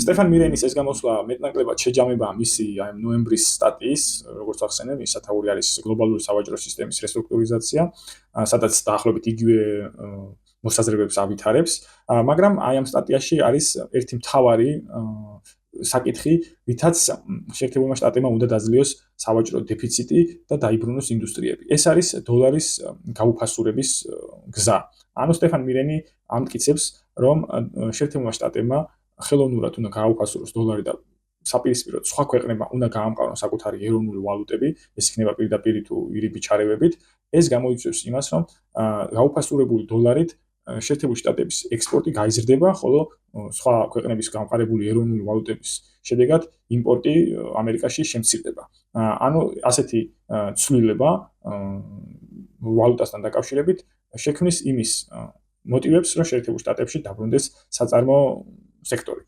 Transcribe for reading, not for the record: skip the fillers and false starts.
სტეფან მირენის ეს გამოსვლა მეტნაკლებად შეჯამებაა მისი აი ნოემბრის სტატიის, როგორც ახსენე, ის სათაური არის გლობალური სავაჭრო სისტემის რესტრუქტურიზაცია, სადაც დაახლოებით იგივე მოსაზრებებს ავითარებს, მაგრამ აი ამ სტატიაში არის ერთი მთავარი საკითხი, ვითაც შეერთებულმა შტატებმა უნდა დაძლიოს სავაჭრო დეფიციტი და დაიბრუნოს ინდუსტრიები. ეს არის დოლარის გაუფასურების გზა. ანუ სტეფან მირენი ამტკიცებს, რომ შეერთებულმა შტატებმა ხელოვნურად უნდა გააუფასუროს დოლარი და საპირისპიროდ სხვა ქვეყნებმა უნდა გაამყარონ საკუთარი ეროვნული ვალუტები, ეს იქნება პირდაპირ თუ ირიბი ჩარევებით. ეს გამოიწვევს იმას, რომ გაუფასურებული დოლარით შეერთებული შტატების ექსპორტი გაიზრდება, ხოლო სხვა ქვეყნების გამყარებული ეროვნული ვალუტების შედეგად იმპორტი ამერიკაში შემცირდება. ანუ ასეთი ცვლილება ვალუტასთან დაკავშირებით შექმნის იმის მოტივებს, რომ შეერთებულ შტატებში დაბრუნდეს საწარმო სექტორი.